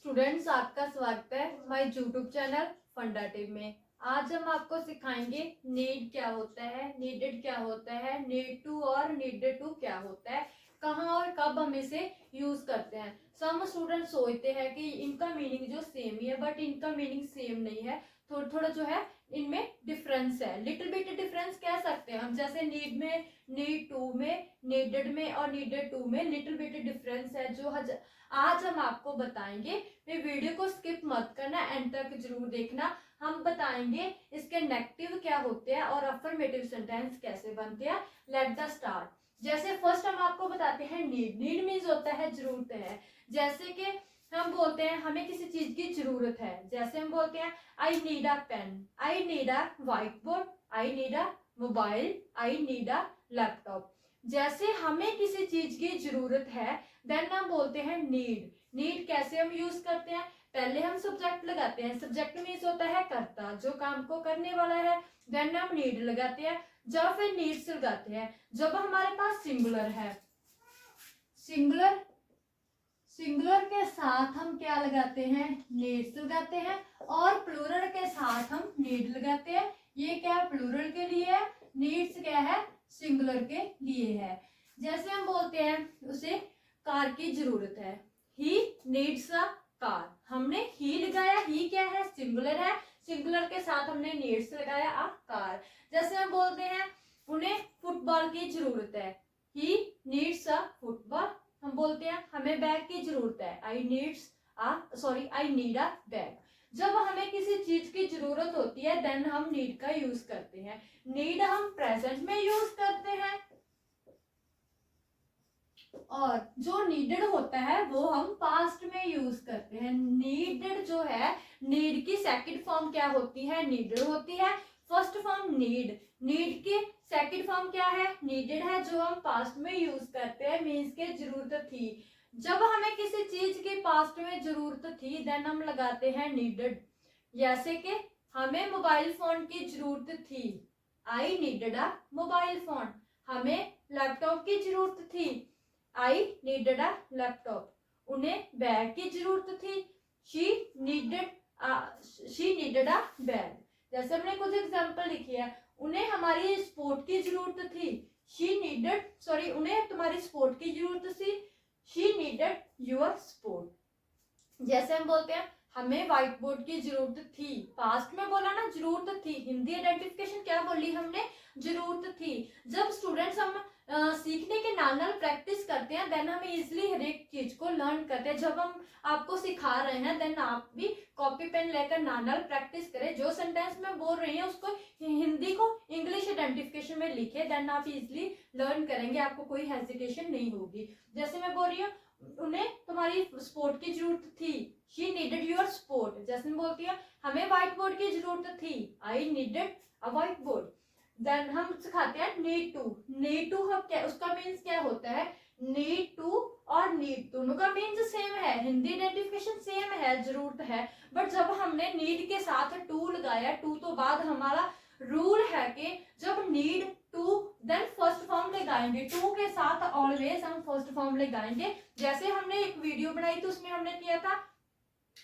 Students, आपका स्वागत है माय यूट्यूब चैनल फंडाटिव में। आज हम आपको सिखाएंगे नीड क्या होता है, नीडेड क्या होता है, नीड टू और नीडेड टू क्या होता है, कहाँ और कब हम इसे यूज करते हैं। सम स्टूडेंट सोचते हैं कि इनका मीनिंग जो सेम ही है, बट इनका मीनिंग सेम नहीं है। थोड़ा थोड़ा जो है इनमें डिफरेंस है, लिटिल बिट डिफरेंस कह सकते हैं हम। जैसे नीड में, नीड टू में, नीडेड में और नीडेड टू में लिटिल बिट डिफरेंस है जो आज हम आपको बताएंगे। वीडियो को स्किप मत करना, एंड तक जरूर देखना। हम बताएंगे इसके नेगेटिव क्या होते हैं और अफर्मेटिव सेंटेंस कैसे बनते हैं। Let the start. जैसे फर्स्ट हम आपको बताते हैं नीड। नीड मीन्स होता है जरूरत है। जैसे कि हम बोलते हैं हमें किसी चीज की जरूरत है। जैसे हम बोलते हैं I need a pen, I need a white board, I need a mobile, I need a laptop. जैसे हमें किसी चीज की जरूरत है देन हम बोलते हैं नीड। नीड कैसे हम यूज करते हैं? पहले हम सब्जेक्ट लगाते हैं। सब्जेक्ट मीन्स होता है कर्ता, जो काम को करने वाला है। देन हम नीड लगाते हैं, जब फिर नीड्स लगाते हैं जब हमारे पास सिंगुलर है। सिंगुलर सिंगुलर के साथ हम क्या लगाते हैं? नीड्स लगाते हैं। और प्लूरल के साथ हम नीड लगाते हैं। ये क्या है? प्लूरल के लिए है। नीड्स क्या है? सिंगुलर के लिए है। जैसे हम बोलते हैं उसे कार की जरूरत है, ही नीड्स अ कार। हमने ही लगाया, ही क्या है? सिंगुलर है। सिंगुलर के साथ हमने नीड्स लगाया अ कार। जैसे हम बोलते हैं उन्हें फुटबॉल की जरूरत है, ही नीड्स अ फुटबॉल। हम बोलते हैं हमें बैग की जरूरत है, आई नीड अ बैग। जब हमें किसी चीज की जरूरत होती है देन हम नीड का यूज करते हैं। नीड हम प्रेजेंट में यूज करते हैं और जो नीडेड होता है वो हम पास्ट में यूज करते हैं। नीडेड जो है, नीड की सेकंड फॉर्म क्या होती है? नीडेड होती है। फर्स्ट फॉर्म नीड, नीड की सेकंड फॉर्म क्या है? नीडेड है, जो हम पास्ट में यूज करते हैं। मीन्स के जरूरत थी। जब हमें किसी चीज की पास्ट में जरूरत थी देन हम लगाते हैं नीडेड। जैसे कि हमें मोबाइल फोन की जरूरत थी, I needed a mobile phone. हमें लैपटॉप की जरूरत थी, आई नीडेड अ लैपटॉप। उन्हें बैग की जरूरत थी, शी नीडेड अ बैग। जैसे हमने कुछ एग्जांपल लिखी है, उन्हें हमारी स्पोर्ट की जरूरत थी, उन्हें तुम्हारी स्पोर्ट की जरूरत थी, शी नीडेड योर स्पोर्ट। जैसे हम बोलते हैं हमें व्हाइट बोर्ड की जरूरत थी, पास्ट में बोला ना जरूरत थी। हिंदी आइडेंटिफिकेशन क्या बोली हमने? जरूरत थी। जब स्टूडेंट्स हम सीखने के नाल प्रैक्टिस करते हैं देन हम इजिली हर एक चीज को लर्न करते हैं। जब हम आपको सिखा रहे हैं देन आप भी कॉपी पेन लेकर नाल प्रैक्टिस करें। जो सेंटेंस में बोल रही है उसको हिंदी को इंग्लिश आइडेंटिफिकेशन में लिखे, देन आप इजिली लर्न करेंगे, आपको कोई हेजिटेशन नहीं होगी। जैसे मैं बोल रही हूँ उन्हें तुम्हारी स्पोर्ट की जरूरत थी, शी नीडेड योर स्पोर्ट। जैसे मैं बोलती हूँ हमें व्हाइट बोर्ड की जरूरत थी, I needed a white board. Then हम सिखाते हैं नीड टू। नीड टू हम क्या, उसका मीन्स क्या होता है? नीड टू और नीड दोनों का मीन्स सेम है, हिंदी आइडेंटिफिकेशन सेम है, जरूरत है। बट जब हमने नीड के साथ टू लगाया, टू तो बाद हमारा रूल है कि जब need to then first form लगाएंगे। टू के साथ ऑलवेज हम फर्स्ट फॉर्म लगाएंगे। जैसे हमने एक वीडियो बनाई थी उसमें हमने किया था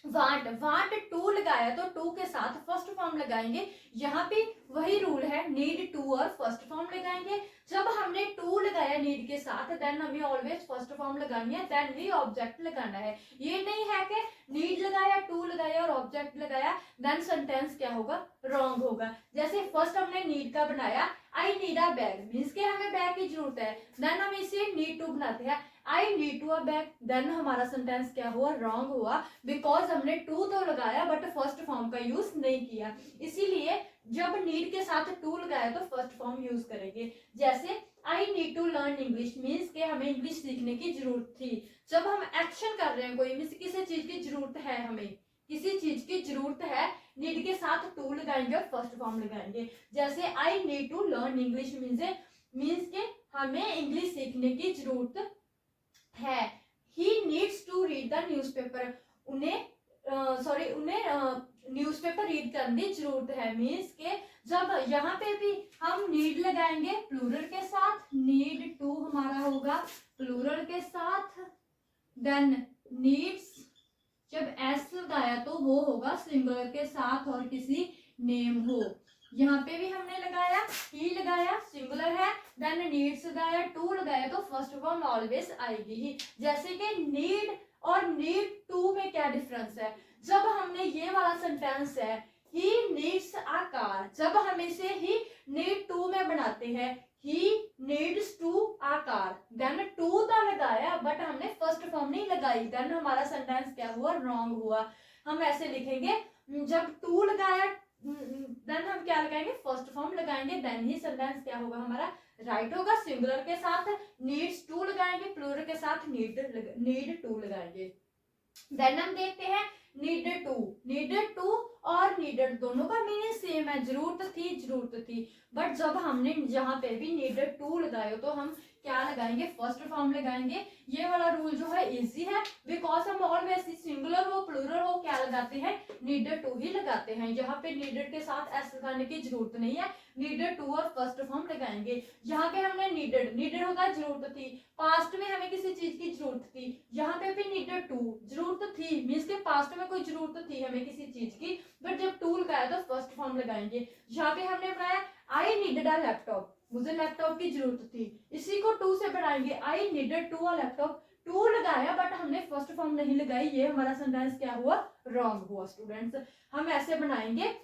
वांट टू लगाया तो टू के साथ फर्स्ट फॉर्म लगाएंगे। यहाँ पे वही रूल है, नीड टू और फर्स्ट फॉर्म लगाएंगे। जब हमने टू लगाया नीड के साथ देन हमें ऑलवेज फर्स्ट फॉर्म लगानी है, देन ही ऑब्जेक्ट लगाना है। ये नहीं है कि नीड लगाया, टू लगाया और ऑब्जेक्ट लगाया देन सेंटेंस क्या होगा? रॉन्ग होगा। जैसे फर्स्ट हमने नीड का बनाया, आई नीड अ बैग, मीन्स के हमें बैग की जरूरत है। देन हम इसे नीड टू बनाते हैं, I need to a bag. Then हमारा सेंटेंस क्या हुआ? रॉन्ग हुआ, बिकॉज हमने टू तो लगाया बट फर्स्ट फॉर्म का यूज नहीं किया। इसीलिए जब नीड के साथ टू लगाया तो फर्स्ट फॉर्म यूज करेंगे। जैसे I need to learn English, means के हमें इंग्लिश सीखने की जरूरत थी। जब हम एक्शन कर रहे हैं कोई, मीन्स किसी चीज की जरूरत है, हमें किसी चीज की जरूरत है, नीड के साथ टू लगाएंगे और फर्स्ट फॉर्म लगाएंगे। जैसे I need to learn English means के हमें इंग्लिश सीखने की जरूरत है। He needs to read the newspaper, उन्हें न्यूज़पेपर रीड करने की जरूरत है। मीन्स के जब यहाँ पे भी हम नीड लगाएंगे प्लूरल के साथ, नीड टू हमारा होगा प्लूरल के साथ, देन नीड्स जब एस लगाया तो वो होगा सिंगुलर के साथ और किसी नेम हो। यहाँ पे भी हमने लगाया, ही लगाया, सिंगुलर है, देन नीड्स लगाया, टू लगाया तो फर्स्ट फॉर्म ऑलवेज आएगी ही। जैसे कि नीड और नीड टू में क्या डिफरेंस है? जब हमने ये वाला सेंटेंस है ही नीड्स अ कार, जब हम इसे ही नीड टू में बनाते हैं he needs to a car, then to तो लगाया बट हमने फर्स्ट फॉर्म नहीं लगाई, देन हमारा सेंटेंस क्या हुआ? रॉन्ग हुआ। हम ऐसे लिखेंगे, जब टू लगाया देन हम क्या लगाएंगे? फर्स्ट फॉर्म लगाएंगे, देन ही सेंटेंस क्या होगा हमारा? राइट होगा। सिंगुलर के साथ नीड्स टू लगाएंगे, प्लूरल के साथ नीड टू लगाएंगे। देन हम देखते हैं नीडेड टू और नीडेड दोनों का मीनिंग सेम है, जरूरत थी, बट जब हमने जहाँ पे भी नीडेड टू लगाए तो हम क्या लगाएंगे? फर्स्ट फॉर्म लगाएंगे। ये वाला रूल जो है इजी है, बिकॉज हम ऑलवेज सिंगुलर हो प्लूरल हो क्या लगाते हैं? नीडेड टू ही लगाते हैं। यहाँ पे नीडेड के साथ एस लगाने की जरूरत नहीं है, नीडेड टू और फर्स्ट फॉर्म लगाएंगे। यहाँ पे हमने नीडेड होगा जरूरत थी, पास्ट में हमें किसी चीज की जरूरत थी, यहाँ पे भी नीडेड टू, जरूरत थी मीन्स के पास्ट में कोई जरूरत थी हमें किसी चीज की, बट जब टू लगाया तो फर्स्ट फॉर्म लगाएंगे। यहाँ पे हमने बनाया आई नीडेड अ लैपटॉप, मुझे लैपटॉप की जरूरत थी, इसी को टू से बढ़ाएंगे, I needed to a laptop, to लगाया बट हमने फर्स्ट फॉर्म नहीं लगाई, ये हमारा सेंटेंस क्या हुआ? रॉन्ग हुआ। स्टूडेंट्स हम ऐसे बनाएंगे,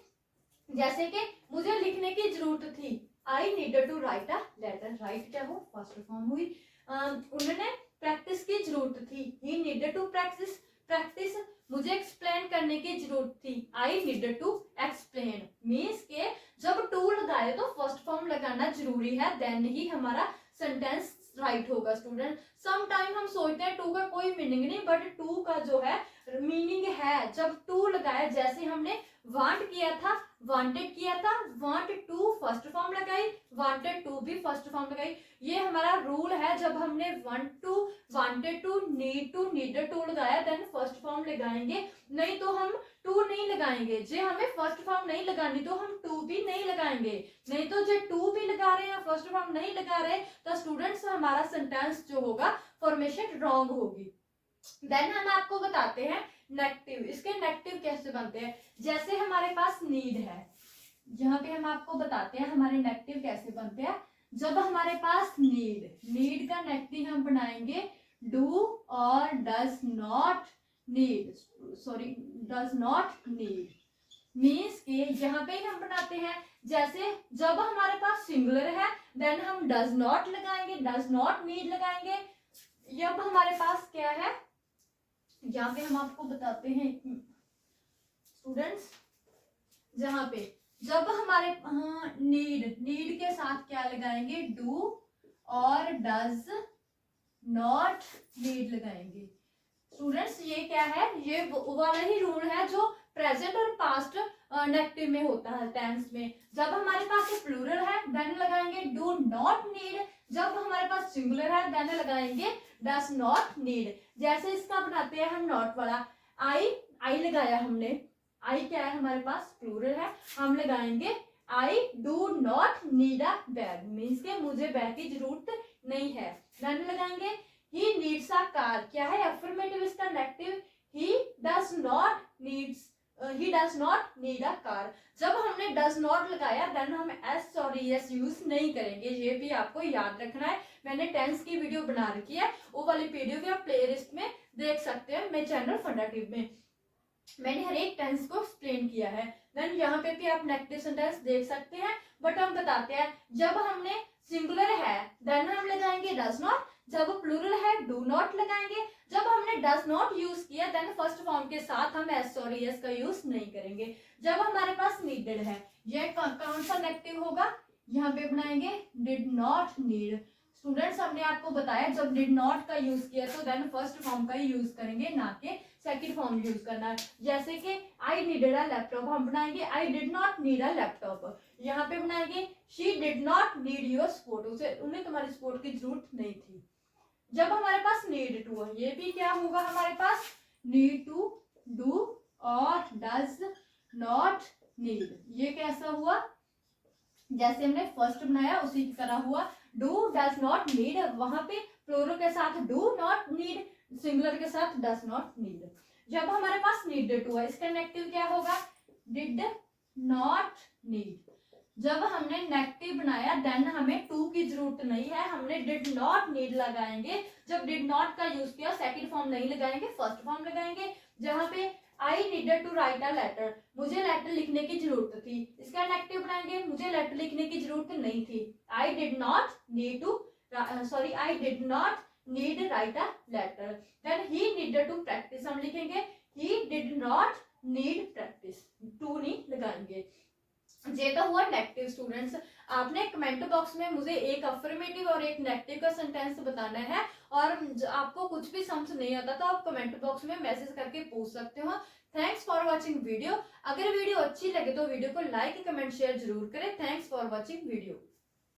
जैसे कि मुझे लिखने की जरूरत थी, I needed to write a letter, write क्या हो? फर्स्ट फॉर्म हुई। उन्होंने प्रैक्टिस की जरूरत थी, ही नीडेड टू प्रैक्टिस, मुझे एक्सप्लेन करने की जरूरत थी, I needed to explain, means के जब टू लगाए तो फर्स्ट फॉर्म लगाना जरूरी है, देन ही हमारा सेंटेंस राइट होगा। स्टूडेंट सम टाइम हम सोचते हैं टू का कोई मीनिंग नहीं, बट टू का जो है मीनिंग है। जब टू लगाया, जैसे हमने वांट किया था, वांटेड किया था, वांट टू फर्स्ट फॉर्म लगाई, वांटेड टू भी फर्स्ट फॉर्म लगाई, ये हमारा रूल है। जब हमने want to, wanted to, needed to लगाया देन फर्स्ट फॉर्म लगाएंगे, नहीं तो हम टू नहीं लगाएंगे। जे हमें फर्स्ट फॉर्म नहीं लगानी तो हम टू भी नहीं लगाएंगे, नहीं तो जो टू भी लगा रहे हैं फर्स्ट फॉर्म नहीं लगा रहे तो स्टूडेंट्स हमारा सेंटेंस जो होगा फॉर्मेशन रॉन्ग होगी। देन हम आपको बताते हैं नेगेटिव, इसके नेगेटिव कैसे बनते हैं। जैसे हमारे पास नीड है, यहाँ पे हम आपको बताते हैं हमारे नेगेटिव कैसे बनते हैं। जब हमारे पास नीड का नेगेटिव हम बनाएंगे डू और does not need, sorry does not need, means के यहाँ पे हम बनाते हैं, जैसे जब हमारे पास सिंगुलर है देन हम डज नॉट लगाएंगे, डज नॉट नीड लगाएंगे। जब हमारे पास क्या है, यहाँ पे हम आपको बताते हैं स्टूडेंट्स, जहाँ पे जब हमारे नीड के साथ क्या लगाएंगे? डू और डज नॉट नीड लगाएंगे। स्टूडेंट्स ये क्या है? ये वाला ही रूल है जो प्रेजेंट और पास्ट नेगेटिव में होता है टेंस में। जब हमारे पास प्लूरल है देन लगाएंगे डू नॉट नीड, जब हमारे पास सिंगुलर है देन लगाएंगे डज नॉट नीड। जैसे इसका बनाते हैं हम नॉट वाला, आई लगाया हमने, आई क्या है हमारे पास? प्लूरल है, हम लगाएंगे I do not need a bag, means के मुझे बैग की जरूरत नहीं है। देन लगाएंगे ही नीड्स अ कार, क्या है? अफर्मेटिव, इसका negative he does not need a car. जब हमने डज नॉट लगाया देन हम एस और एस यूज नहीं करेंगे, ये भी आपको याद रखना है। मैंने टेंस की वीडियो बना रखी है, वो वाली वीडियो भी आप प्लेलिस्ट में देख सकते हैं, मेरे चैनल फंडाटिव में मैंने हर एक टेंस को एक्सप्लेन किया है। देन यहाँ पे भी आप नेगेटिव सेंटेंस देख सकते हैं, बट हम बताते हैं जब हमने सिंगुलर है देन हम लगाएंगे डज नॉट, जब प्लूरल है डू नॉट लगाएंगे, जब हमने डज नॉट यूज किया देन फर्स्ट फॉर्म के साथ हम एस और एस का यूज नहीं करेंगे। जब हमारे पास नीडेड है, ये कौन सा नेगेटिव होगा? यहाँ पे बनाएंगे डिड नॉट नीड। स्टूडेंट्स हमने आपको बताया जब डिड नॉट का यूज किया तो देन फर्स्ट फॉर्म का ही यूज करेंगे, ना कि सेकंड फॉर्म यूज करना है। जैसे कि आई नीडेड अ लैपटॉप, हम बनाएंगे आई did not need a laptop. यहाँ पे बनाएंगे she did not need your support, उसे उन्हें तुम्हारी सपोर्ट की जरूरत नहीं थी। जब हमारे पास नीड टू है, ये भी क्या होगा हमारे पास? नीड टू, डू और डज नॉट नीड। ये कैसा हुआ? जैसे हमने फर्स्ट बनाया उसी की तरह हुआ, डू डज नॉट नीड, वहां पे प्लूरल के साथ डू नॉट नीड, सिंगुलर के साथ डज नॉट नीड। जब हमारे पास नीडेड टू है, इसका नेगेटिव क्या होगा, डिड नॉट नीड। जब हमने नेगेटिव बनाया देन हमें टू की जरूरत नहीं है, हमने डिड नॉट नीड लगाएंगे। जब डिड नॉट का यूज किया सेकंड फॉर्म नहीं लगाएंगे, फर्स्ट फॉर्म लगाएंगे। जहां पे I needed to write a letter, मुझे लेटर लिखने की जरूरत थी, इसका नेगेटिव बनाएंगे, मुझे लेटर लिखने की जरूरत नहीं थी। I did not need to I did not need write a letter. Then he needed to practice, हम लिखेंगे he did not need practice, to नहीं लगाएंगे। ये तो हुआ नेगेटिव स्टूडेंट्स। आपने कमेंट बॉक्स में मुझे एक अफर्मेटिव और एक नेगेटिव का सेंटेंस बताना है, और आपको कुछ भी समझ नहीं आता तो आप कमेंट बॉक्स में मैसेज करके पूछ सकते हो। Thanks for watching video. अगर वीडियो अच्छी लगे तो वीडियो को लाइक कमेंट शेयर जरूर करें। Thanks for watching video.